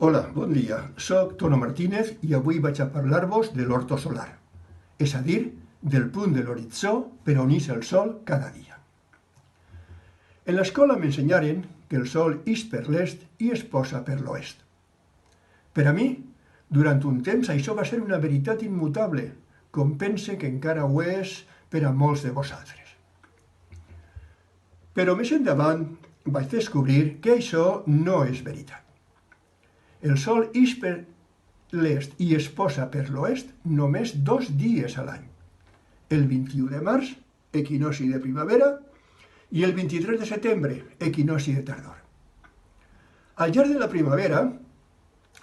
Hola, bon dia. Soc Tono Martínez i avui vaig a parlar-vos de l'orto solar, és a dir, del punt de l'horitzó per on ix el sol cada dia. En l'escola m'ensenyaren que el sol ix per l'est i es posa per l'oest. Per a mi, durant un temps això va ser una veritat immutable, com pense que encara ho és per a molts de vosaltres. Però més endavant vaig descobrir que això no és veritat. El sol ix per l'est i es posa per l'oest només 2 dies a l'any. El 21 de març, equinocci de primavera, i el 23 de setembre, equinocci de tardor. Al llarg de la primavera,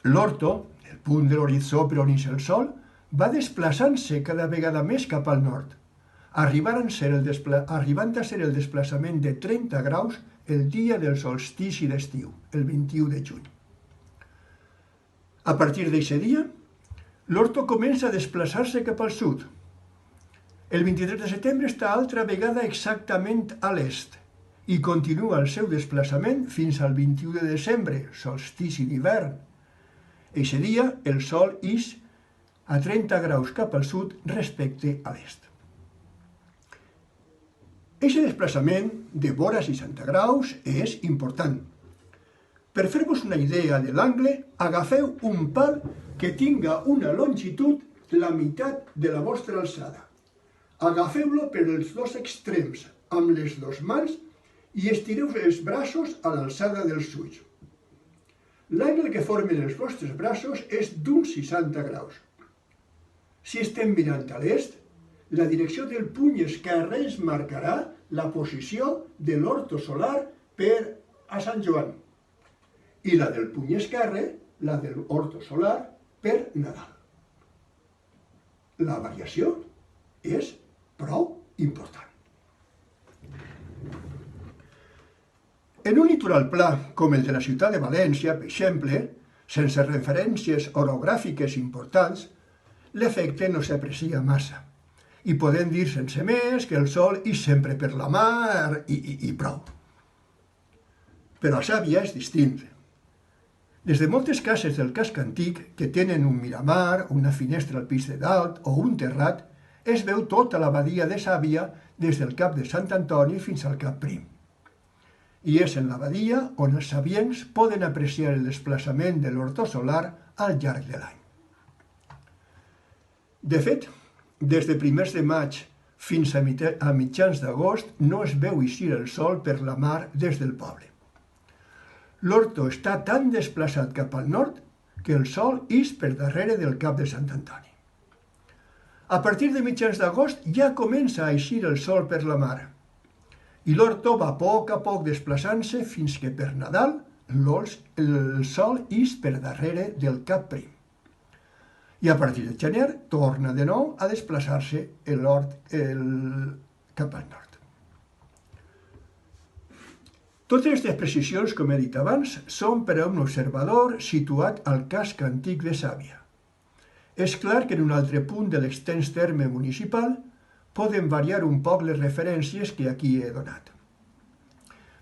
l'orto, el punt de l'horitzó per on ix el sol, va desplaçant-se cada vegada més cap al nord, arribant a ser el desplaçament de 30 graus el dia del solstici d'estiu, el 21 de juny. A partir d'aquest dia, l'orto comença a desplaçar-se cap al sud. El 23 de setembre està altra vegada exactament a l'est i continua el seu desplaçament fins al 21 de desembre, solstici d'hivern. Aquest dia el sol ix a 30 graus cap al sud respecte a l'est. Aquest desplaçament de vora 60 graus és important. Per fer-vos una idea de l'angle, agafeu un pal que tinga una longitud la meitat de la vostra alçada. Agafeu-lo per els dos extrems amb les dues mans i estireu els braços a l'alçada dels ulls. L'angle que formen els vostres braços és d'uns 60 graus. Si estem mirant a l'est, la direcció del puny esquerre ens marcarà la posició de l'orto solar per a Sant Joan i la del puny esquerre, la de l'orto solar, per Nadal. La variació és prou important. En un litoral pla, com el de la ciutat de València, per exemple, sense referències orogràfiques importants, l'efecte no s'aprecia massa. I podem dir sense més que el sol ix sempre per la mar i prou. Però a Xàbia és distint. Des de moltes cases del casc antic, que tenen un miramar, una finestra al pis de dalt o un terrat, es veu tota la badia de Xàbia des del cap de Sant Antoni fins al cap Prim. I és en la badia on els xabiencs poden apreciar el desplaçament de l'orto solar al llarg de l'any. De fet, des de primers de maig fins a mitjans d'agost no es veu eixir el sol per la mar des del poble. L'orto està tan desplaçat cap al nord que el sol ix per darrere del cap de Sant Antoni. A partir de mitjans d'agost ja comença a eixir el sol per la mar i l'orto va a poc desplaçant-se fins que per Nadal el sol ix per darrere del cap Prim. I a partir de gener torna de nou a desplaçar-se cap al nord. Totes les precisions, com he dit abans, són per a un observador situat al casc antic de Xàbia. És clar que en un altre punt de l'extens terme municipal poden variar un poc les referències que aquí he donat.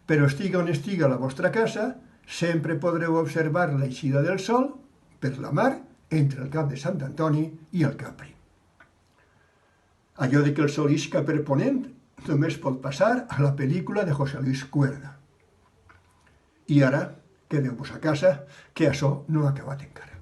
Però estiga on estiga la vostra casa, sempre podreu observar l'eixida del sol per la mar entre el cap de Sant Antoni i el cap Prim. Allò de que el sol isca per ponent només pot passar a la pel·lícula de José Luis Cuerda. I ara, quedeu-vos a casa, que això no ha acabat encara.